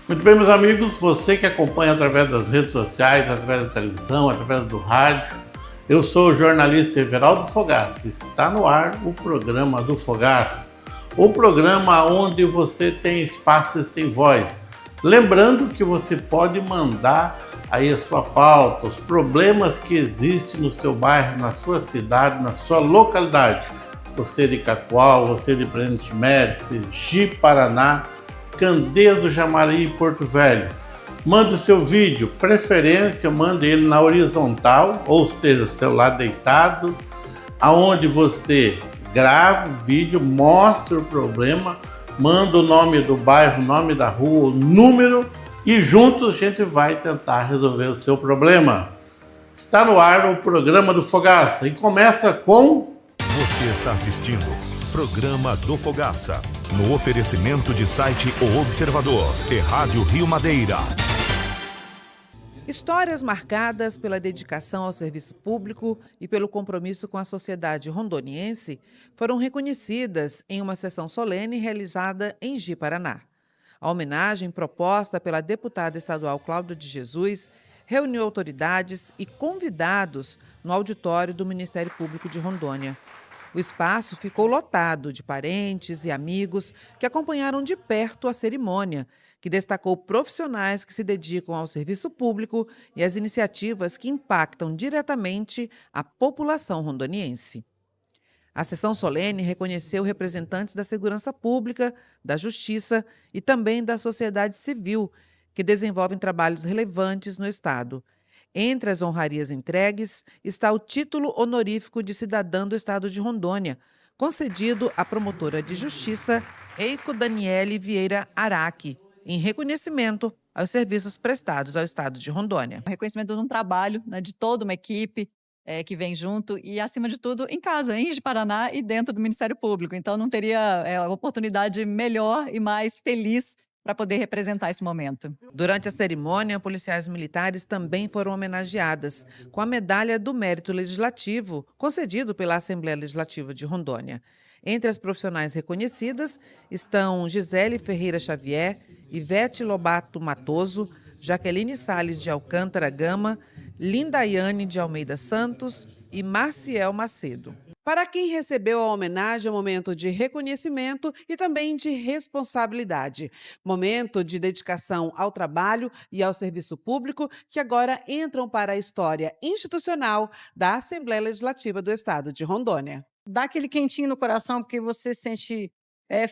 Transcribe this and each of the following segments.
Muito bem, meus amigos, você que acompanha através das redes sociais, através da televisão, através do rádio, eu sou o jornalista Everaldo Fogaça. Está no ar o programa do Fogaça, o programa onde você tem espaço e tem voz. Lembrando que você pode mandar aí a sua pauta, os problemas que existem no seu bairro, na sua cidade, na sua localidade. Você de Cacoal, você de Presidente Médici, Ji-Paraná, Candeso, Jamari e Porto Velho. Mande o seu vídeo, preferência, mande ele na horizontal, ou seja, o celular deitado, aonde você grava o vídeo, mostra o problema, manda o nome do bairro, o nome da rua, o número e juntos a gente vai tentar resolver o seu problema. Está no ar o programa do Fogaça e começa com... Você está assistindo Programa do Fogaça, no oferecimento de site O Observador e Rádio Rio Madeira. Histórias marcadas pela dedicação ao serviço público e pelo compromisso com a sociedade rondoniense foram reconhecidas em uma sessão solene realizada em Ji-Paraná. A homenagem proposta pela deputada estadual Cláudia de Jesus reuniu autoridades e convidados no auditório do Ministério Público de Rondônia. O espaço ficou lotado de parentes e amigos que acompanharam de perto a cerimônia, que destacou profissionais que se dedicam ao serviço público e às iniciativas que impactam diretamente a população rondoniense. A sessão solene reconheceu representantes da segurança pública, da justiça e também da sociedade civil, que desenvolvem trabalhos relevantes no Estado. Entre as honrarias entregues está o título honorífico de cidadã do Estado de Rondônia, concedido à promotora de justiça Eiko Daniele Vieira Araque, em reconhecimento aos serviços prestados ao Estado de Rondônia. O reconhecimento de um trabalho, né, de toda uma equipe que vem junto e, acima de tudo, em casa, em Ji-Paraná e dentro do Ministério Público. Então, não teria oportunidade melhor e mais feliz para poder representar esse momento. Durante a cerimônia, policiais militares também foram homenageadas com a Medalha do Mérito Legislativo, concedido pela Assembleia Legislativa de Rondônia. Entre as profissionais reconhecidas estão Gisele Ferreira Xavier, Ivete Lobato Matoso, Jaqueline Salles de Alcântara Gama, Lindaiane de Almeida Santos e Marciel Macedo. Para quem recebeu a homenagem, é um momento de reconhecimento e também de responsabilidade. Momento de dedicação ao trabalho e ao serviço público que agora entram para a história institucional da Assembleia Legislativa do Estado de Rondônia. Dá aquele quentinho no coração porque você se sente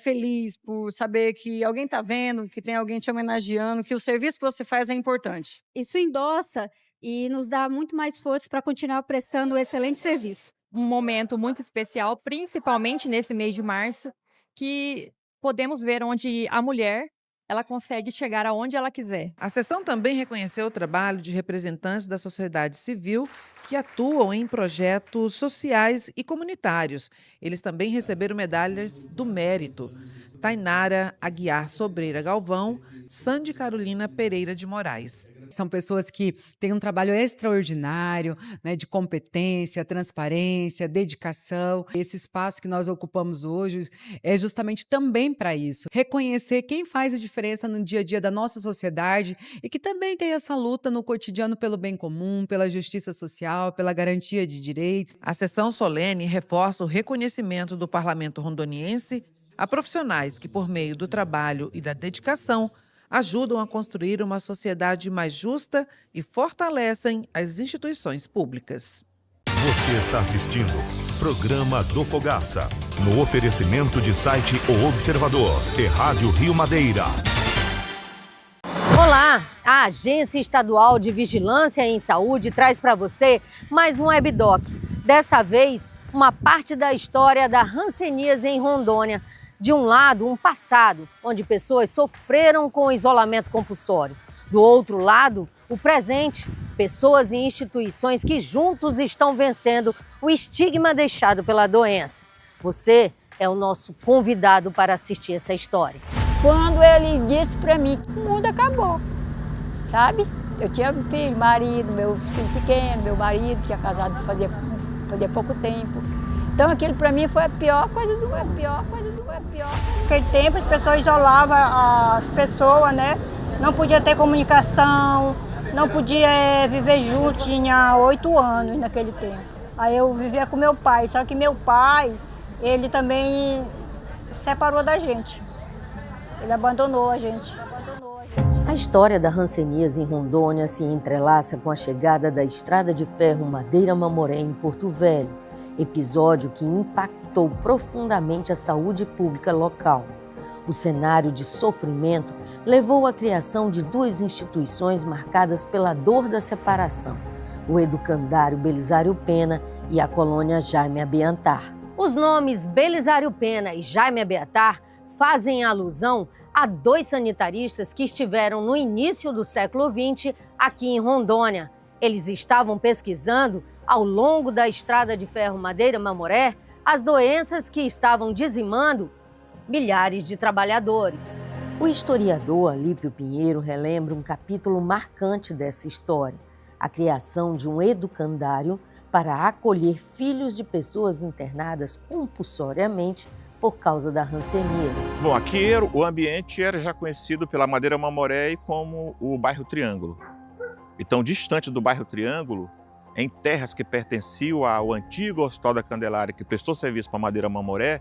feliz por saber que alguém está vendo, que tem alguém te homenageando, que o serviço que você faz é importante. Isso endossa e nos dá muito mais força para continuar prestando um excelente serviço. Um momento muito especial, principalmente nesse mês de março, que podemos ver onde a mulher ela consegue chegar aonde ela quiser. A sessão também reconheceu o trabalho de representantes da sociedade civil que atuam em projetos sociais e comunitários. Eles também receberam medalhas do mérito. Tainara Aguiar Sobreira Galvão, Sandy Carolina Pereira de Moraes. São pessoas que têm um trabalho extraordinário, né, de competência, transparência, dedicação. Esse espaço que nós ocupamos hoje é justamente também para isso. Reconhecer quem faz a diferença no dia a dia da nossa sociedade e que também tem essa luta no cotidiano pelo bem comum, pela justiça social, pela garantia de direitos. A sessão solene reforça o reconhecimento do parlamento rondoniense a profissionais que, por meio do trabalho e da dedicação, ajudam a construir uma sociedade mais justa e fortalecem as instituições públicas. Você está assistindo Programa do Fogaça, no oferecimento de site O Observador e Rádio Rio Madeira. Olá, a Agência Estadual de Vigilância em Saúde traz para você mais um Webdoc. Dessa vez, uma parte da história da hanseníase em Rondônia. De um lado, um passado, onde pessoas sofreram com o isolamento compulsório. Do outro lado, o presente, pessoas e instituições que juntos estão vencendo o estigma deixado pela doença. Você é o nosso convidado para assistir essa história. quando ele disse para mim que o mundo acabou, sabe? Eu tinha filho, marido, meus filhos pequenos, meu marido tinha casado fazia pouco tempo. Então aquilo para mim foi a pior coisa do mundo. Naquele tempo as pessoas isolavam as pessoas, né? Não podia ter comunicação, não podia viver junto, tinha 8 anos naquele tempo. Aí eu vivia com meu pai, só que meu pai, ele também separou da gente. Ele abandonou a gente. A história da hanseníase em Rondônia se entrelaça com a chegada da estrada de ferro Madeira-Mamoré em Porto Velho, episódio que impactou profundamente a saúde pública local. O cenário de sofrimento levou à criação de 2 instituições marcadas pela dor da separação, o Educandário Belisário Pena e a Colônia Jaime Abiantar. Os nomes Belisário Pena e Jaime Abiantar fazem alusão a 2 sanitaristas que estiveram no início do século XX aqui em Rondônia. Eles estavam pesquisando, ao longo da estrada de ferro Madeira-Mamoré, as doenças que estavam dizimando milhares de trabalhadores. O historiador Alípio Pinheiro relembra um capítulo marcante dessa história, a criação de um educandário para acolher filhos de pessoas internadas compulsoriamente por causa da hanseníase. Bom, aqui o ambiente era já conhecido pela Madeira-Mamoré como o bairro Triângulo. Então, distante do bairro Triângulo, em terras que pertenciam ao antigo Hospital da Candelária, que prestou serviço para a Madeira-Mamoré,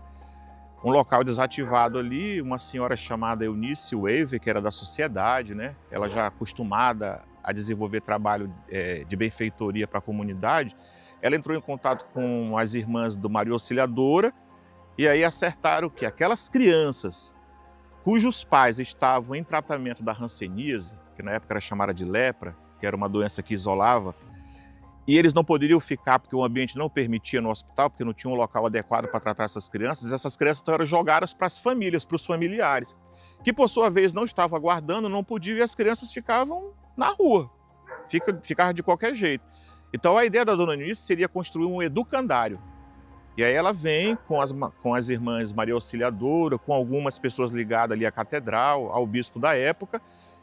um local desativado ali, uma senhora chamada Eunice Weaver, que era da sociedade, né? Ela já acostumada a desenvolver trabalho de benfeitoria para a comunidade, ela entrou em contato com as irmãs do Maria Auxiliadora e aí acertaram que aquelas crianças cujos pais estavam em tratamento da hanseníase, que na época era chamada de lepra, que era uma doença que isolava, e eles não poderiam ficar porque o ambiente não permitia no hospital, porque não tinha um local adequado para tratar essas crianças então eram jogadas para as famílias, para os familiares, que por sua vez não estavam aguardando, não podiam, e as crianças ficavam na rua, ficavam de qualquer jeito. Então a ideia da dona Eunice seria construir um educandário. E aí ela vem com as irmãs Maria Auxiliadora, com algumas pessoas ligadas ali à catedral, ao bispo da época,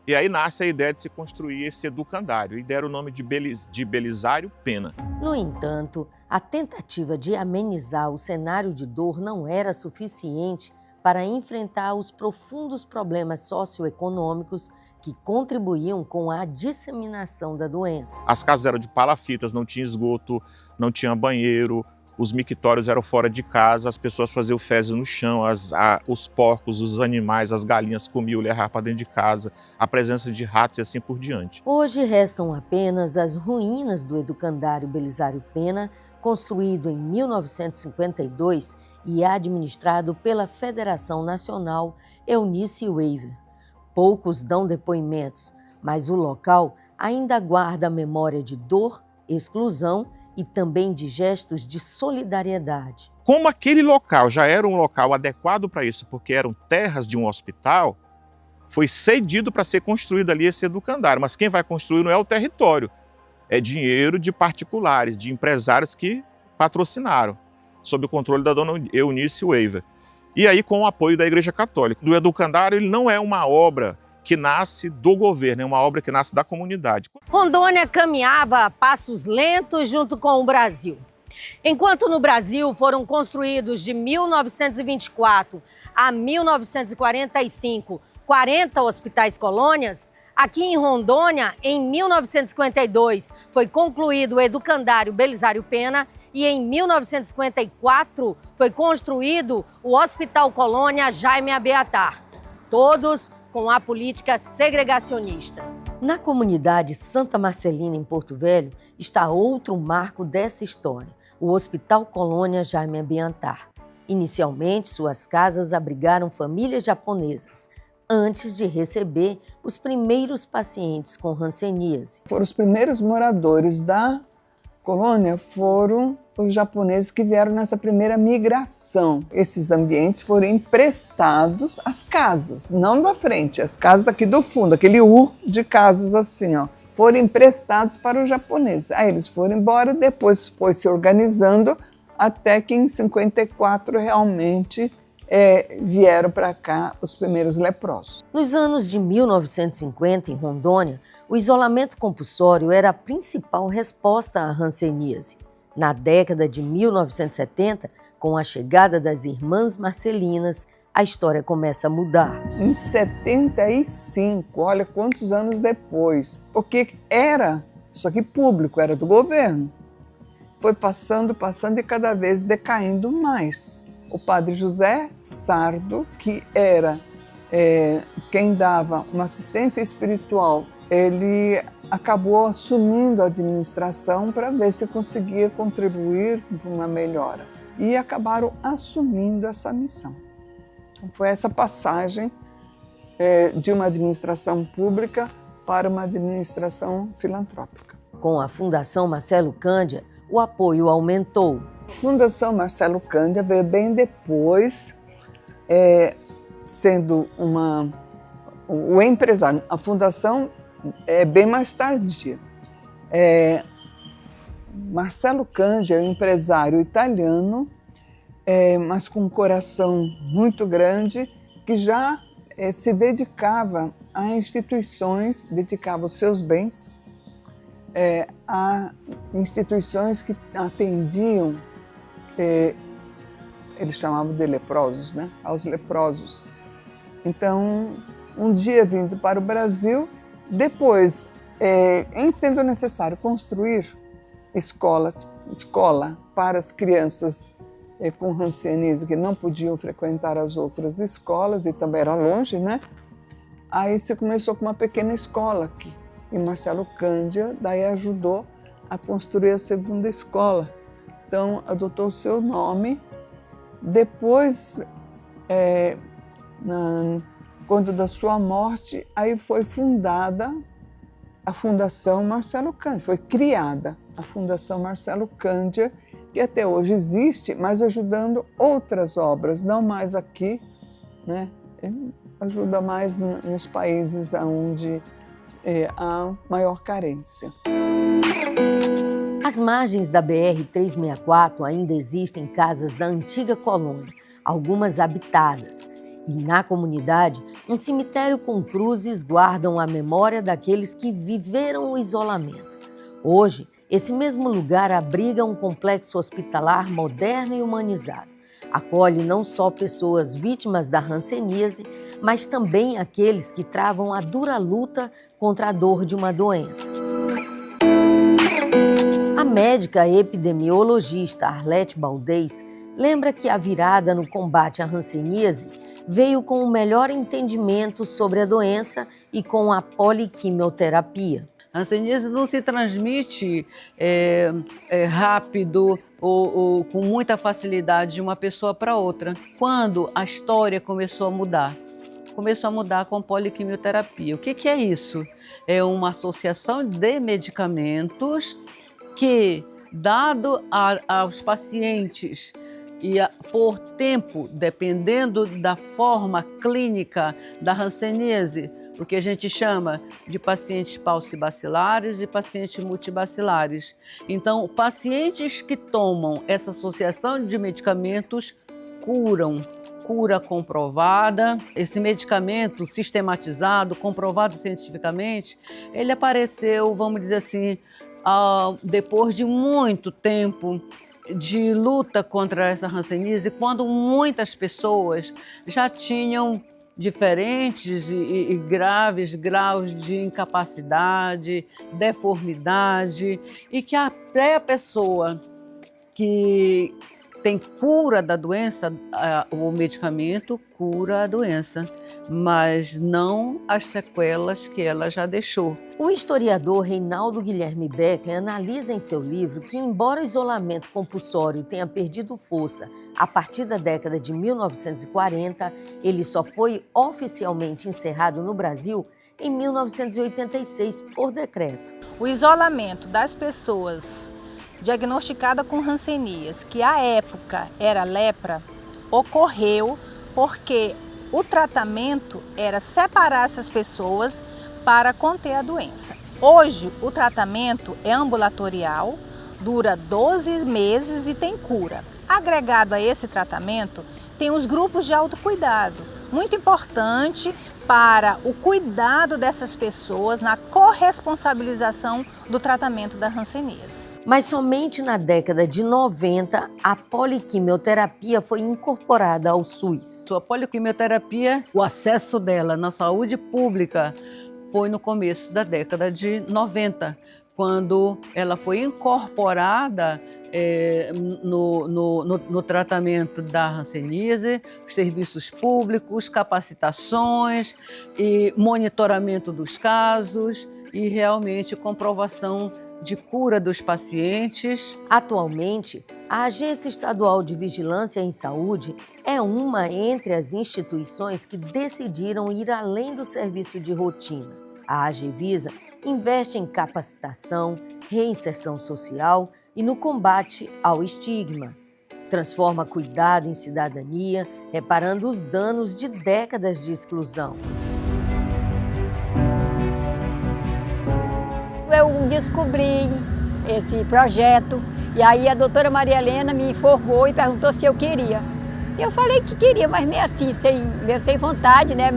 e aí nasce a ideia de se construir esse educandário, e deram o nome de Belisário Pena. No entanto, a tentativa de amenizar o cenário de dor não era suficiente para enfrentar os profundos problemas socioeconômicos que contribuíam com a disseminação da doença. As casas eram de palafitas, não tinha esgoto, não tinha banheiro, os mictórios eram fora de casa, as pessoas faziam fezes no chão, os porcos, os animais, as galinhas comiam, levavam para dentro de casa, a presença de ratos e assim por diante. Hoje restam apenas as ruínas do Educandário Belisário Pena, construído em 1952 e administrado pela Federação Nacional Eunice Weaver. Poucos dão depoimentos, mas o local ainda guarda a memória de dor, exclusão e também de gestos de solidariedade. Como aquele local já era um local adequado para isso, porque eram terras de um hospital, foi cedido para ser construído ali esse educandário. Mas quem vai construir não é o território, é dinheiro de particulares, de empresários que patrocinaram, sob o controle da dona Eunice Weaver. E aí com o apoio da Igreja Católica. O educandário ele não é uma obra que nasce do governo, é uma obra que nasce da comunidade. Rondônia caminhava a passos lentos junto com o Brasil. Enquanto no Brasil foram construídos de 1924 a 1945 40 hospitais colônias, aqui em Rondônia, em 1952, foi concluído o Educandário Belisário Pena e em 1954 foi construído o Hospital Colônia Jaime Abiantar. Todos com a política segregacionista. Na comunidade Santa Marcelina, em Porto Velho, está outro marco dessa história, o Hospital Colônia Jaime Abiantar. Inicialmente, suas casas abrigaram famílias japonesas, antes de receber os primeiros pacientes com hanseníase. Os primeiros moradores da colônia foram os japoneses que vieram nessa primeira migração. Esses ambientes foram emprestados às casas, não da frente, as casas aqui do fundo, aquele U de casas assim, ó, foram emprestados para os japoneses. Aí eles foram embora, depois foi se organizando, até que em 54 realmente vieram para cá os primeiros leprosos. Nos anos de 1950, em Rondônia, o isolamento compulsório era a principal resposta à hanseníase. Na década de 1970, com a chegada das irmãs Marcelinas, a história começa a mudar. Em 75, olha quantos anos depois, porque era isso aqui público, era do governo. Foi passando e cada vez decaindo mais. O padre José Sardo, que era quem dava uma assistência espiritual, ele acabou assumindo a administração para ver se conseguia contribuir para uma melhora. E acabaram assumindo essa missão. Então, foi essa passagem de uma administração pública para uma administração filantrópica. Com a Fundação Marcelo Cândia, o apoio aumentou. A Fundação Marcelo Cândia veio bem depois, sendo o empresário. A fundação é bem mais tardia. Marcelo Cândia é um empresário italiano, mas com um coração muito grande, que já se dedicava a instituições, dedicava os seus bens a instituições que atendiam, eles chamavam de leprosos, né? Aos leprosos. Então, um dia vindo para o Brasil, depois, em sendo necessário construir escola para as crianças com hanseníase que não podiam frequentar as outras escolas, e também era longe, né? Aí se começou com uma pequena escola aqui. E Marcelo Cândia daí ajudou a construir a segunda escola. Então, adotou o seu nome. Depois, quando da sua morte, aí foi fundada a Fundação Marcelo Cândia. Foi criada a Fundação Marcelo Cândia, que até hoje existe, mas ajudando outras obras, não mais aqui, né? Ajuda mais nos países onde há maior carência. Às margens da BR-364 ainda existem casas da antiga colônia, algumas habitadas. E na comunidade, um cemitério com cruzes guardam a memória daqueles que viveram o isolamento. Hoje, esse mesmo lugar abriga um complexo hospitalar moderno e humanizado. Acolhe não só pessoas vítimas da hanseníase, mas também aqueles que travam a dura luta contra a dor de uma doença. A médica epidemiologista Arlete Baldez lembra que a virada no combate à hanseníase veio com o melhor entendimento sobre a doença e com a poliquimioterapia. A hanseníase não se transmite rápido ou com muita facilidade de uma pessoa para outra. Quando a história começou a mudar? Começou a mudar com poliquimioterapia. O que é isso? É uma associação de medicamentos que, dado aos pacientes e por tempo, dependendo da forma clínica da hanseníase, o que a gente chama de pacientes paucibacilares e pacientes multibacilares. Então, pacientes que tomam essa associação de medicamentos curam. Cura comprovada. Esse medicamento sistematizado, comprovado cientificamente, ele apareceu, vamos dizer assim, depois de muito tempo de luta contra essa hanseníase, quando muitas pessoas já tinham diferentes e graves graus de incapacidade, deformidade, e que até a pessoa que tem cura da doença, o medicamento cura a doença, mas não as sequelas que ela já deixou. O historiador Reinaldo Guilherme Beckler analisa em seu livro que, embora o isolamento compulsório tenha perdido força a partir da década de 1940, ele só foi oficialmente encerrado no Brasil em 1986 por decreto. O isolamento das pessoas diagnosticadas com hanseníase, que à época era lepra, ocorreu porque o tratamento era separar essas pessoas para conter a doença. Hoje, o tratamento é ambulatorial, dura 12 meses e tem cura. Agregado a esse tratamento, tem os grupos de autocuidado, muito importante para o cuidado dessas pessoas na corresponsabilização do tratamento da hanseníase. Mas somente na década de 90, a poliquimioterapia foi incorporada ao SUS. A poliquimioterapia, o acesso dela na saúde pública foi no começo da década de 90, quando ela foi incorporada no tratamento da hanseníase, os serviços públicos, capacitações e monitoramento dos casos e realmente comprovação de cura dos pacientes. Atualmente, a Agência Estadual de Vigilância em Saúde é uma entre as instituições que decidiram ir além do serviço de rotina. A AGVISA investe em capacitação, reinserção social e no combate ao estigma. Transforma cuidado em cidadania, reparando os danos de décadas de exclusão. Eu descobri esse projeto e aí a doutora Maria Helena me informou e perguntou se eu queria. Eu falei que queria, mas meio assim, sem vontade, né?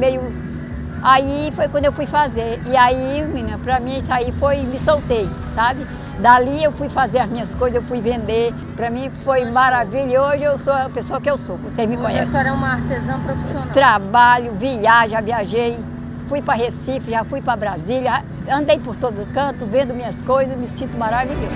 Aí foi quando eu fui fazer. E aí, menina, pra mim isso aí me soltei, sabe? Dali eu fui fazer as minhas coisas, eu fui vender. Pra mim foi maravilha. E hoje eu sou a pessoa que eu sou, vocês me conhecem. A senhora é uma artesã profissional. Trabalho, já viajei. Fui para Recife, já fui para Brasília, andei por todo canto, vendo minhas coisas, me sinto maravilhoso.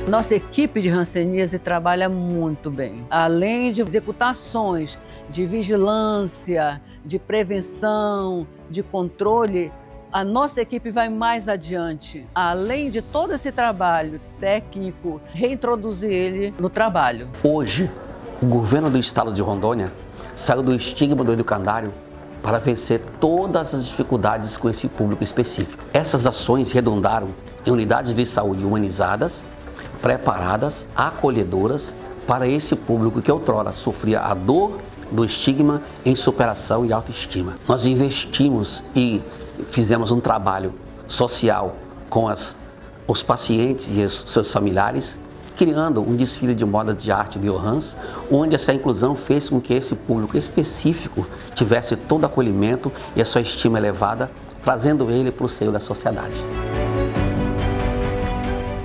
Nossa equipe de hanseníase trabalha muito bem. Além de executar ações de vigilância, de prevenção, de controle, a nossa equipe vai mais adiante. Além de todo esse trabalho técnico, reintroduzir ele no trabalho. Hoje, o governo do estado de Rondônia saiu do estigma do educandário para vencer todas as dificuldades com esse público específico. Essas ações redundaram em unidades de saúde humanizadas, preparadas, acolhedoras para esse público que outrora sofria a dor do estigma em superação e autoestima. Nós investimos e fizemos um trabalho social com os pacientes e os seus familiares, criando um desfile de moda de arte biohans, onde essa inclusão fez com que esse público específico tivesse todo acolhimento e a sua estima elevada, trazendo ele para o seio da sociedade.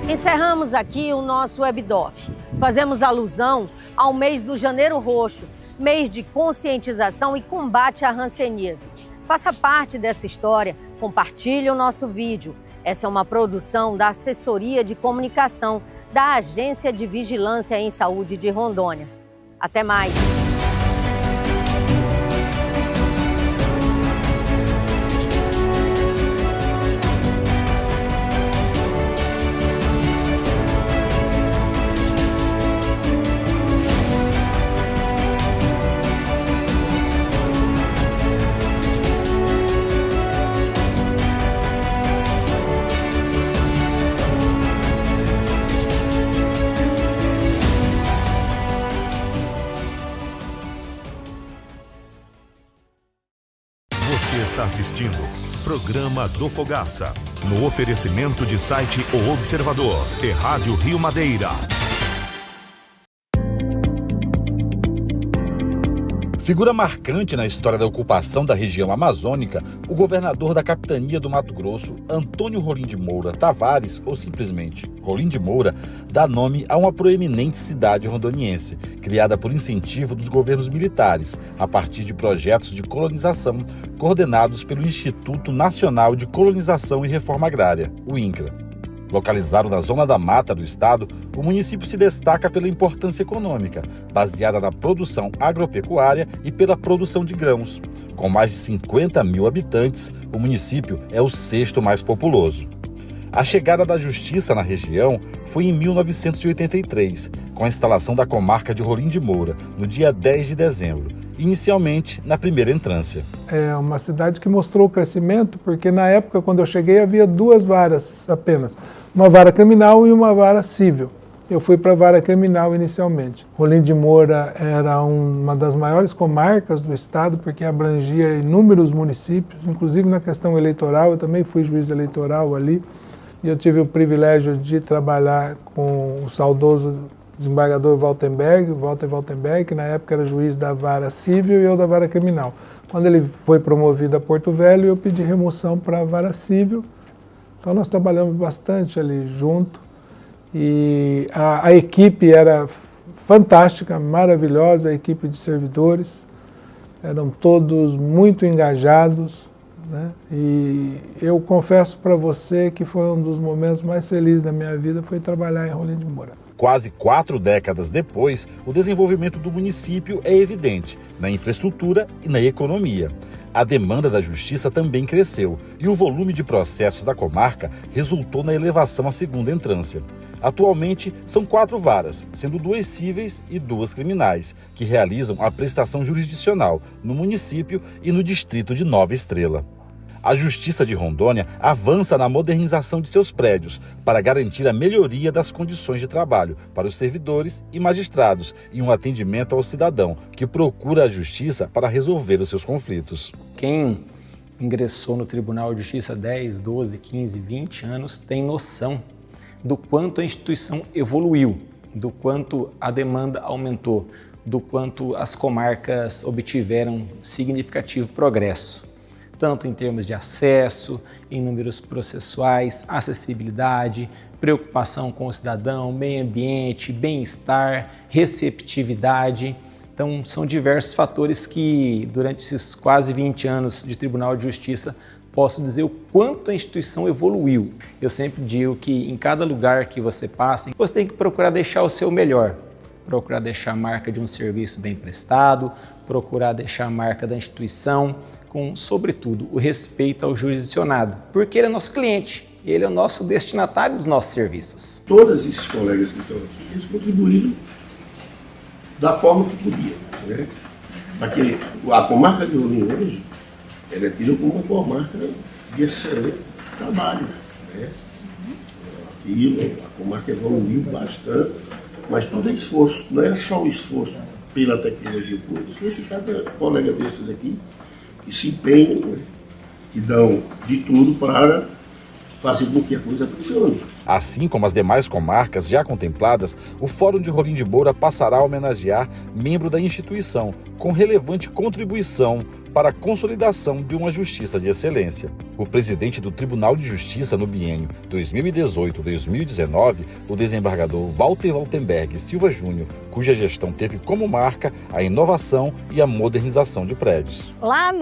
Encerramos aqui o nosso webdoc. Fazemos alusão ao mês do Janeiro Roxo, mês de conscientização e combate à hanseníase. Faça parte dessa história, compartilhe o nosso vídeo. Essa é uma produção da Assessoria de Comunicação da Agência de Vigilância em Saúde de Rondônia. Até mais! Você está assistindo Programa do Fogaça, no oferecimento de site O Observador e Rádio Rio Madeira. Figura marcante na história da ocupação da região amazônica, o governador da capitania do Mato Grosso, Antônio Rolim de Moura Tavares, ou simplesmente Rolim de Moura, dá nome a uma proeminente cidade rondoniense, criada por incentivo dos governos militares, a partir de projetos de colonização coordenados pelo Instituto Nacional de Colonização e Reforma Agrária, o INCRA. Localizado na zona da mata do estado, o município se destaca pela importância econômica, baseada na produção agropecuária e pela produção de grãos. Com mais de 50 mil habitantes, o município é o sexto mais populoso. A chegada da justiça na região foi em 1983, com a instalação da comarca de Rolim de Moura, no dia 10 de dezembro, inicialmente na primeira entrância. É uma cidade que mostrou o crescimento, porque na época, quando eu cheguei, havia duas varas apenas, uma vara criminal e uma vara civil. Eu fui para a vara criminal inicialmente. Rolim de Moura era uma das maiores comarcas do estado, porque abrangia inúmeros municípios, inclusive na questão eleitoral, eu também fui juiz eleitoral ali. e eu tive o privilégio de trabalhar com o saudoso desembargador Walter Waltenberg, que na época era juiz da vara civil e eu da vara criminal. Quando ele foi promovido a Porto Velho, eu pedi remoção para a vara civil. Então nós trabalhamos bastante ali junto e a equipe era fantástica, maravilhosa, a equipe de servidores. Eram todos muito engajados, né? E eu confesso para você que foi um dos momentos mais felizes da minha vida, foi trabalhar em Rolim de Moura. Quase 4 décadas depois, o desenvolvimento do município é evidente na infraestrutura e na economia. A demanda da justiça também cresceu e o volume de processos da comarca resultou na elevação à segunda entrância. Atualmente, são 4 varas, sendo 2 cíveis e 2 criminais, que realizam a prestação jurisdicional no município e no distrito de Nova Estrela. A Justiça de Rondônia avança na modernização de seus prédios para garantir a melhoria das condições de trabalho para os servidores e magistrados e um atendimento ao cidadão que procura a justiça para resolver os seus conflitos. Quem ingressou no Tribunal de Justiça há 10, 12, 15, 20 anos tem noção do quanto a instituição evoluiu, do quanto a demanda aumentou, do quanto as comarcas obtiveram significativo progresso, tanto em termos de acesso, em números processuais, acessibilidade, preocupação com o cidadão, meio ambiente, bem-estar, receptividade. Então, são diversos fatores que, durante esses quase 20 anos de Tribunal de Justiça, posso dizer o quanto a instituição evoluiu. Eu sempre digo que em cada lugar que você passa, você tem que procurar deixar o seu melhor. Procurar deixar a marca de um serviço bem prestado, procurar deixar a marca da instituição com, sobretudo, o respeito ao jurisdicionado, porque ele é nosso cliente, ele é o nosso destinatário dos nossos serviços. Todos esses colegas que estão aqui, eles contribuíram da forma que podiam, né? Porque a comarca de Rolim hoje, ela é tida como uma comarca de excelente trabalho, né? Aqui a comarca evoluiu bastante, mas tudo é esforço, não é só o esforço pela tecnologia, foi o esforço de cada colega desses aqui, que se empenham, né? Que dão de tudo para fazer com que a coisa funcione. Assim como as demais comarcas já contempladas, o Fórum de Rolim de Moura passará a homenagear membro da instituição, com relevante contribuição para a consolidação de uma justiça de excelência. O presidente do Tribunal de Justiça no biênio 2018-2019, o desembargador Walter Waltenberg Silva Júnior, cuja gestão teve como marca a inovação e a modernização de prédios. Lá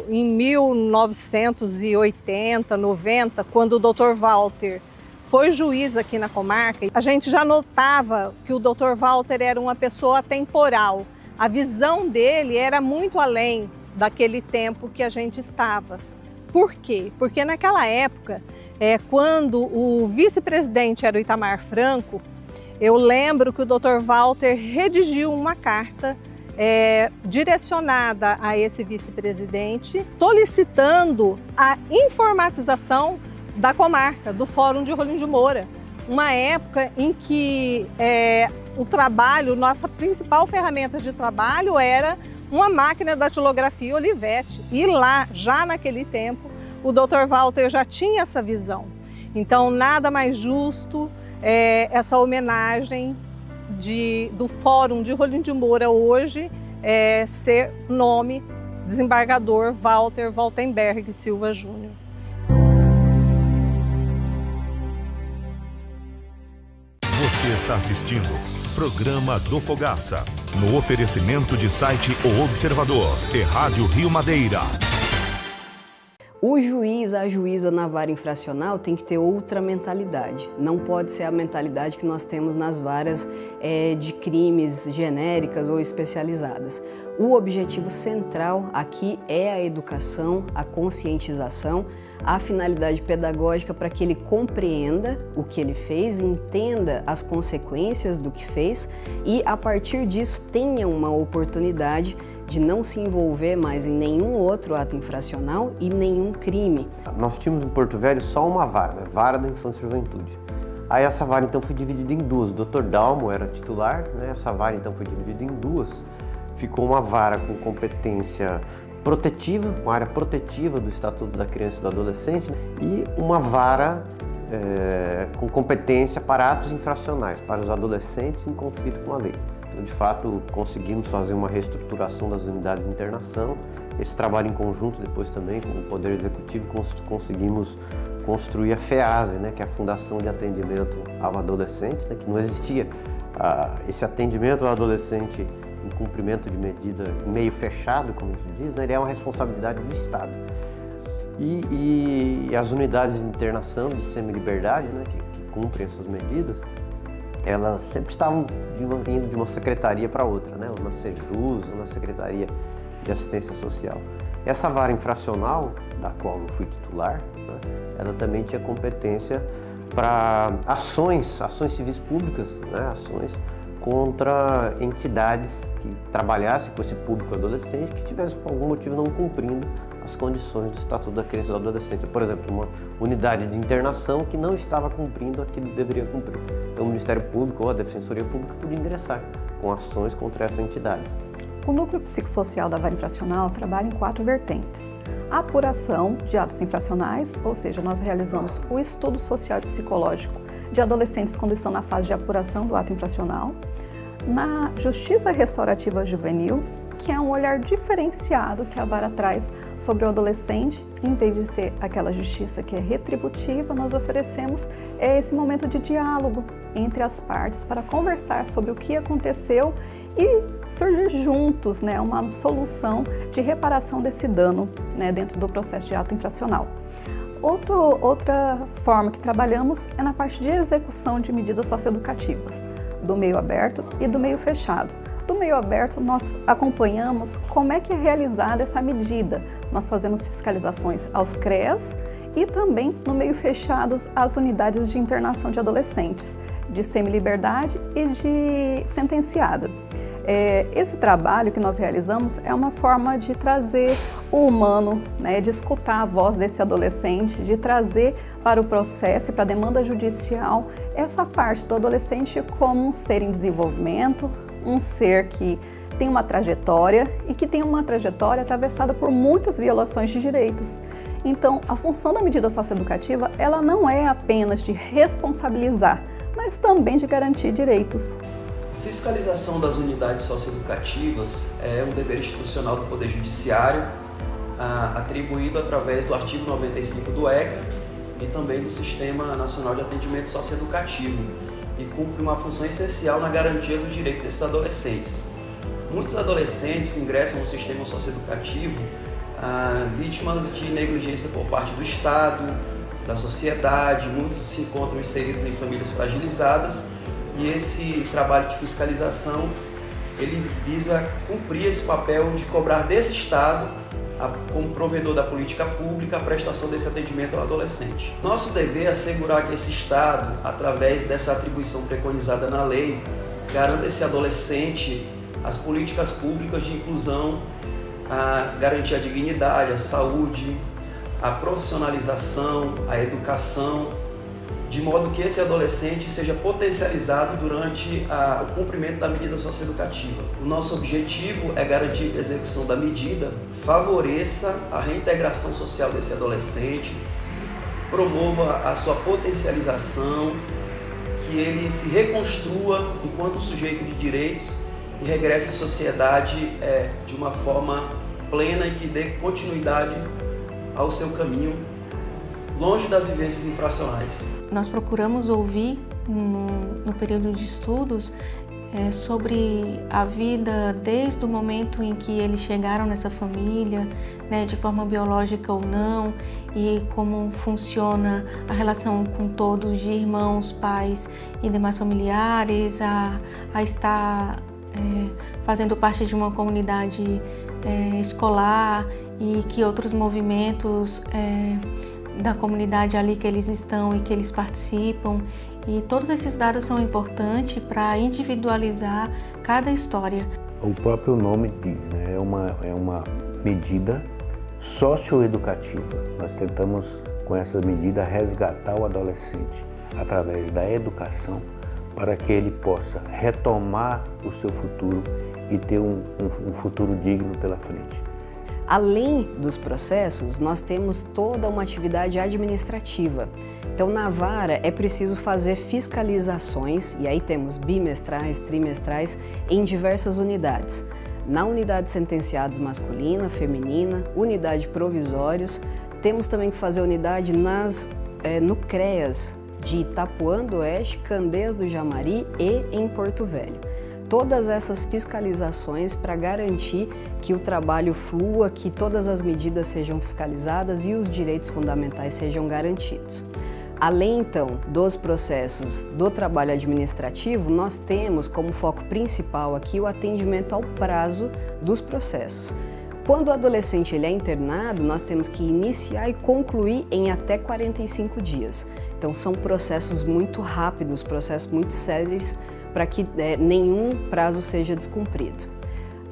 em 1980, 90, quando o Dr. Walter foi juiz aqui na comarca, a gente já notava que o Dr. Walter era uma pessoa atemporal. A visão dele era muito além daquele tempo que a gente estava. Por quê? Porque naquela época, quando o vice-presidente era o Itamar Franco, eu lembro que o Dr. Walter redigiu uma carta direcionada a esse vice-presidente, solicitando a informatização da comarca, do Fórum de Rolim de Moura. Uma época em que o trabalho, nossa principal ferramenta de trabalho era uma máquina da datilografia Olivetti. E lá, já naquele tempo, o Dr. Walter já tinha essa visão. Então, nada mais justo essa homenagem do Fórum de Rolim de Moura hoje ser nome desembargador Walter Waltenberg Silva Júnior. Você está assistindo Programa do Fogaça, no oferecimento de site O Observador e Rádio Rio Madeira. O juiz, a juíza na vara infracional tem que ter outra mentalidade. Não pode ser a mentalidade que nós temos nas varas de crimes genéricas ou especializadas. O objetivo central aqui é a educação, a conscientização, a finalidade pedagógica para que ele compreenda o que ele fez, entenda as consequências do que fez e, a partir disso, tenha uma oportunidade de não se envolver mais em nenhum outro ato infracional e nenhum crime. Nós tínhamos em Porto Velho só uma vara, né? Vara da Infância e Juventude. Aí essa vara então foi dividida em duas. O Dr. Dalmo era titular, né? Essa vara então foi dividida em duas. Ficou uma vara com competência protetiva, uma área protetiva do Estatuto da Criança e do Adolescente, e uma vara com competência para atos infracionais, para os adolescentes em conflito com a lei. Então, de fato, conseguimos fazer uma reestruturação das unidades de internação. Esse trabalho em conjunto depois também com o Poder Executivo conseguimos construir a FEASE, né, que é a Fundação de Atendimento ao Adolescente, né, que não existia esse atendimento ao adolescente em cumprimento de medida em meio fechado, como a gente diz, né, ele é uma responsabilidade do Estado. E as unidades de internação de semi-liberdade, né, que cumprem essas medidas, elas sempre estavam indo de uma secretaria para outra, né, ou na Sejus, ou na Secretaria de Assistência Social. Essa vara infracional, da qual eu fui titular, né, ela também tinha competência para ações civis públicas, né, ações contra entidades que trabalhassem com esse público adolescente que tivessem por algum motivo não cumprindo as condições do Estatuto da Criança e do Adolescente. Por exemplo, uma unidade de internação que não estava cumprindo aquilo que deveria cumprir. Então o Ministério Público ou a Defensoria Pública podia ingressar com ações contra essas entidades. O núcleo psicossocial da vara infracional trabalha em 4 vertentes. A apuração de atos infracionais, ou seja, nós realizamos o estudo social e psicológico de adolescentes quando estão na fase de apuração do ato infracional. Na justiça restaurativa juvenil, que é um olhar diferenciado que a vara traz sobre o adolescente, em vez de ser aquela justiça que é retributiva, nós oferecemos esse momento de diálogo entre as partes para conversar sobre o que aconteceu e surgir juntos, né, uma solução de reparação desse dano, né, dentro do processo de ato infracional. Outra forma que trabalhamos é na parte de execução de medidas socioeducativas, do meio aberto e do meio fechado. Do meio aberto, nós acompanhamos como é que é realizada essa medida. Nós fazemos fiscalizações aos CREAS e também no meio fechado às unidades de internação de adolescentes, de semi-liberdade e de sentenciada. Esse trabalho que nós realizamos é uma forma de trazer o humano, né, de escutar a voz desse adolescente, de trazer para o processo e para a demanda judicial essa parte do adolescente como um ser em desenvolvimento, um ser que tem uma trajetória e que tem uma trajetória atravessada por muitas violações de direitos. Então, a função da medida socioeducativa, ela não é apenas de responsabilizar, mas também de garantir direitos. A fiscalização das unidades socioeducativas é um dever institucional do Poder Judiciário, atribuído através do artigo 95 do ECA e também do Sistema Nacional de Atendimento Socioeducativo, e cumpre uma função essencial na garantia do direito desses adolescentes. Muitos adolescentes ingressam no sistema socioeducativo vítimas de negligência por parte do Estado, da sociedade, muitos se encontram inseridos em famílias fragilizadas, e esse trabalho de fiscalização ele visa cumprir esse papel de cobrar desse Estado, como provedor da política pública, a prestação desse atendimento ao adolescente. Nosso dever é assegurar que esse Estado, através dessa atribuição preconizada na lei, garanta a esse adolescente as políticas públicas de inclusão, garantir a dignidade, a saúde, a profissionalização, a educação, de modo que esse adolescente seja potencializado durante o cumprimento da medida socioeducativa. O nosso objetivo é garantir que a execução da medida favoreça a reintegração social desse adolescente, promova a sua potencialização, que ele se reconstrua enquanto sujeito de direitos e regresse à sociedade de uma forma plena e que dê continuidade ao seu caminho, longe das vivências infracionais. Nós procuramos ouvir no período de estudos sobre a vida desde o momento em que eles chegaram nessa família, né, de forma biológica ou não, e como funciona a relação com todos, de irmãos, pais e demais familiares, a estar fazendo parte de uma comunidade escolar e que outros movimentos da comunidade ali que eles estão e que eles participam. E todos esses dados são importantes para individualizar cada história. O próprio nome diz, né? É uma medida socioeducativa. Nós tentamos, com essa medida, resgatar o adolescente através da educação para que ele possa retomar o seu futuro e ter um futuro digno pela frente. Além dos processos, nós temos toda uma atividade administrativa. Então, na vara é preciso fazer fiscalizações, e aí temos bimestrais, trimestrais, em diversas unidades. Na unidade de sentenciados masculina, feminina, unidade provisórios, temos também que fazer unidade no CREAS de Itapuã do Oeste, Candeias do Jamari e em Porto Velho. Todas essas fiscalizações para garantir que o trabalho flua, que todas as medidas sejam fiscalizadas e os direitos fundamentais sejam garantidos. Além, então, dos processos do trabalho administrativo, nós temos como foco principal aqui o atendimento ao prazo dos processos. Quando o adolescente ele é internado, nós temos que iniciar e concluir em até 45 dias. Então, são processos muito rápidos, processos muito céleres, para que nenhum prazo seja descumprido.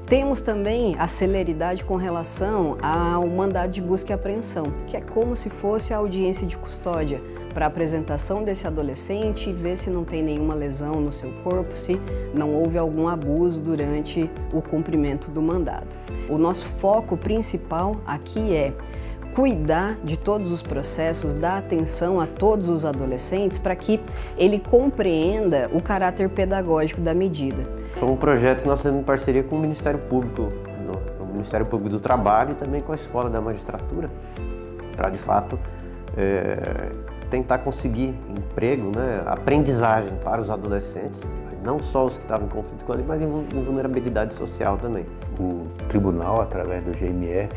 Temos também a celeridade com relação ao mandado de busca e apreensão, que é como se fosse a audiência de custódia, para a apresentação desse adolescente e ver se não tem nenhuma lesão no seu corpo, se não houve algum abuso durante o cumprimento do mandado. O nosso foco principal aqui é cuidar de todos os processos, dar atenção a todos os adolescentes para que ele compreenda o caráter pedagógico da medida. Foi um projeto que nós temos em parceria com o Ministério Público, o Ministério Público do Trabalho e também com a Escola da Magistratura, para de fato tentar conseguir emprego, aprendizagem para os adolescentes, não só os que estavam em conflito com ele, mas em vulnerabilidade social também. O tribunal, através do GMF,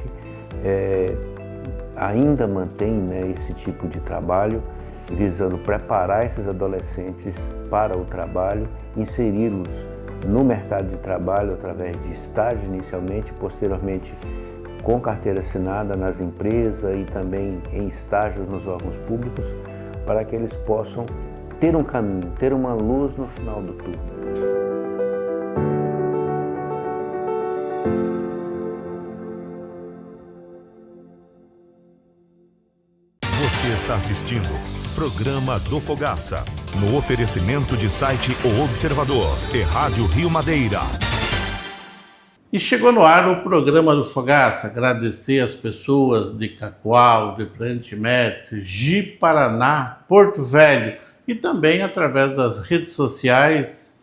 ainda mantém esse tipo de trabalho, visando preparar esses adolescentes para o trabalho, inseri-los no mercado de trabalho através de estágio inicialmente, posteriormente com carteira assinada nas empresas e também em estágios nos órgãos públicos, para que eles possam ter um caminho, ter uma luz no final do túnel. Você está assistindo Programa do Fogaça, no oferecimento de site O Observador e Rádio Rio Madeira. E chegou no ar o Programa do Fogaça. Agradecer as pessoas de Cacoal, de Presidente Médici, Ji-Paraná, Porto Velho e também através das redes sociais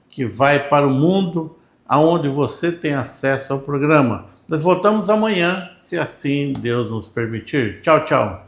que vai para o mundo, aonde você tem acesso ao programa. Nós voltamos amanhã, se assim Deus nos permitir. Tchau, tchau.